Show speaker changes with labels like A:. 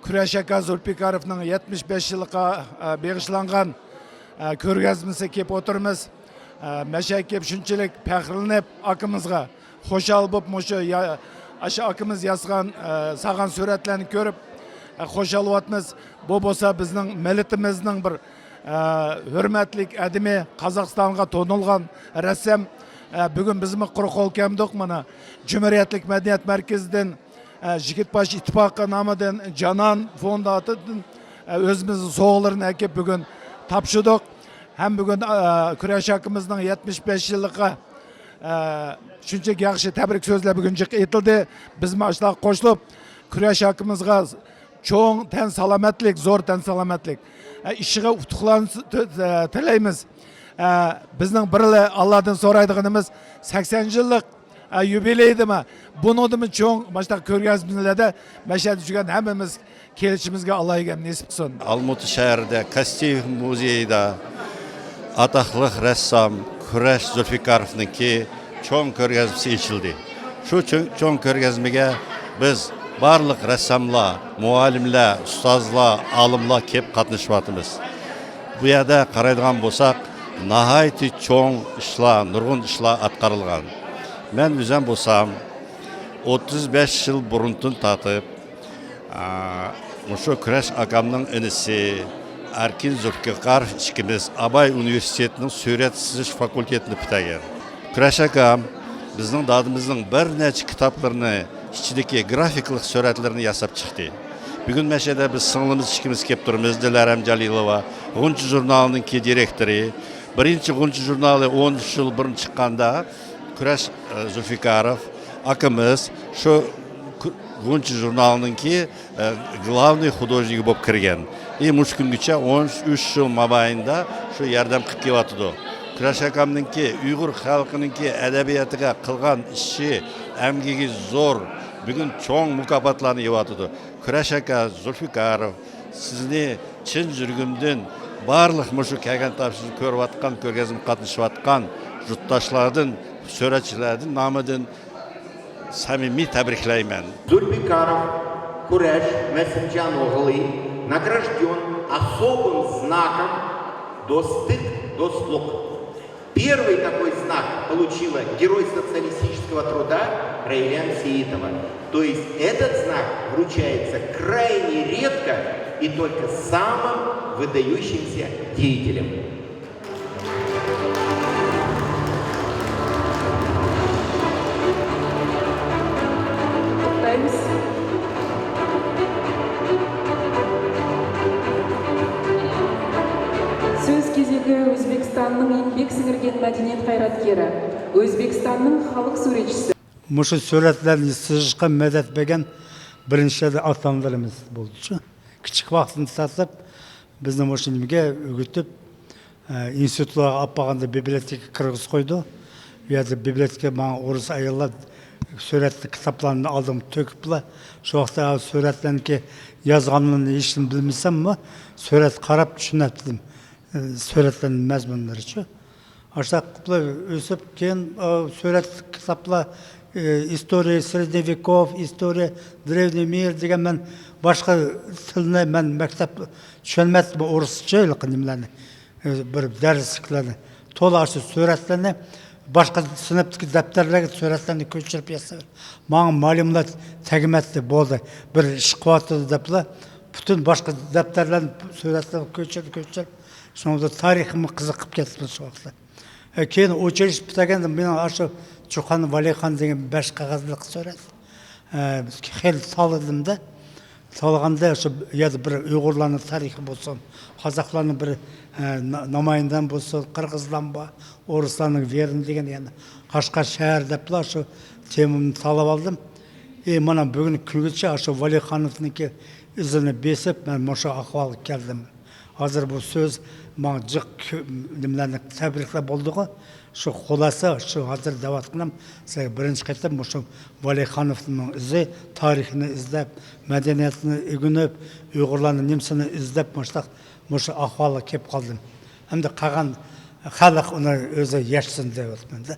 A: Күрәш ака Зульфикаровның 75 жылға бегішланған көргәзмесі кеп отырмыз. Мәшәк кеп шүнчілік пәқірілініп акымызға қошал боп мұшы ашы акымыз ясған саған сүрәтләні көріп қошал уатмыз. Бұл болса біздің мәлітіміздің бір hürmetlik әдіме Қазақстанға тонылған рәсем. Бүгін бізімі құрқол кәмдік мұны Cumhuriyetlik Мәдениет Мәркезден Жігітбаш İttifakı намыден Жанан фонды атыдың өзіміздің соғылырын әкеп бүгін тапшыдық. Hem бүгін күрәш акымыздың 75 жылыққа шүнчек яқшы тәбірік сөзлі бүгін жық етілді. Біз маштағы қошылып күрәш акымызға çoğun tən salamətlik, zor tən salamətlik. İşıға utuqlarını тілейміз. Біздің бірлі Allah'dan soraydıqınımız 80 жыллық юбилейді ма? Bunu da mı çoğun başta körgəzminlərdə məşədi düşən həmimiz kelişimizə Allah egəm nesip olsun.
B: Almutu şəhərdə Kostyum muzeyində ataqlıq rəssam Küreş Zülfikarov'nın ki çoğun körgəzmisi içildi. Şu çoğun körgəzmiga biz barlıq rəssamlar, muallimlər, ustazlar, alımlar kep qatnışıvatımız. Bu yerdə qaraydıgan bolsaq, nahayeti çoğun işlar, nurgun işlar atqarılgan. Mən üzən bolsam, 35 yıl buruntun tatıb, Muşu Küreş akamның inisi, Erkin Zülfikarov ikimiz Abay Üniversitetinin Suret Siziş Fakültetini bітәген. Küreş akam bizning dadımızın bir neçə kitaplarını, içindeki grafiklik suretlerini yasap çıktı. Bugün meşede biz sınırımız ikimiz kep durumuz. Dilarəm Jalilova, Ğuncu jurnalının ki direktori. Birinci Ğuncu jurnalı 13 yıl burun çıkkanda Küreş Zülfikarov akımız şu Ğuncu jurnalının ki главный художник болып кірген. Muş güngüçe 13 yıl mabayında şu yerden qıp kevatıdı. Küreş akamның ki Uyghur halkının ki edebiyatıga qılgan işi, əmgigi zor. Bugün çoğun mükafatlarını yevatıdı. Küreş aka Zülfikarov sizni çin жүргümdün barlıq muşu kəgən tapşını körüvatkan, körgezim qatnışıvatkan jurttaşlardın, söretçilərdin namıdın samimi təbrikləymen.
C: Зульфикаров Куреш Месенджан Оғлы награжден особым знаком «Достык, достлук». Первый такой знак получила Герой социалистического труда Раиля Сеитова. То есть этот знак вручается крайне редко и только самым выдающимся деятелям.
D: Сөз кезегі Өзбекстанның еңбек сіңірген мәдениет қайраткері, Өзбекстанның халық суретшісі.
E: Мұшы сөретлерін сызышқа мәдет беген бірінші атандырымыз болды. Кішік вақытын сатып, біздің мұшынымге үгітіп, институтларға аппағанда библиотека кіргіз қойды. Яды библиотека маған орыс айылла сөретті кітапларын алдым төкіпла. Шоқта сөретлерін ке yazғанын ешін білмесем ма, сөрет қарап түсінәттім. Сөретлерін мәзмұнлары шу. Аштақ өсіп кен сөрет кітапла история средневеков, история древний мир деген мен башқа тіліне мен мәктеп түшенмәдім орысша елқынымланы. Бір дәріскілеріне. Толы ашы сөретлеріне башқа сыныптық дәптерлерге сөретлеріне көшіріп ясыр. Маңын малымлар тәгіметті болды. Бір іш қуатты дәпілі. Бүтін башқа дәптерлерін сөретлеріне көшіріп. Сонда тарихымы қызықып кетті бұл соғықта. Кейін училищ бітәгенде менің ашы Чухан Валихан деген бәш қағаздылық сөрет. Хел салыдым да. Салғанда бір ұйғырларының тарихы болсын, қазақтарының бір намайындан болсын, қырғыздан ба, орысларының верін деген Қашқа шәһәр деп ашы темімді салып алдым. Мана бүгін күлгітші ашы Валихановның ізіні бесіп, мен мұшы ақуалы келдім. Hazır bu söz mağ cık nimlerine təbriklə bolduğu şu xulası şu hazır davatqınam birinci qaytım şu Valixanovның izi tarixini izlep medeniyetini ügünüp Uyğurlarның nimsini izlep məştaq ahvalı kep qaldım. Hem de qalan xalq onu özü yaşsın deyə otmanda.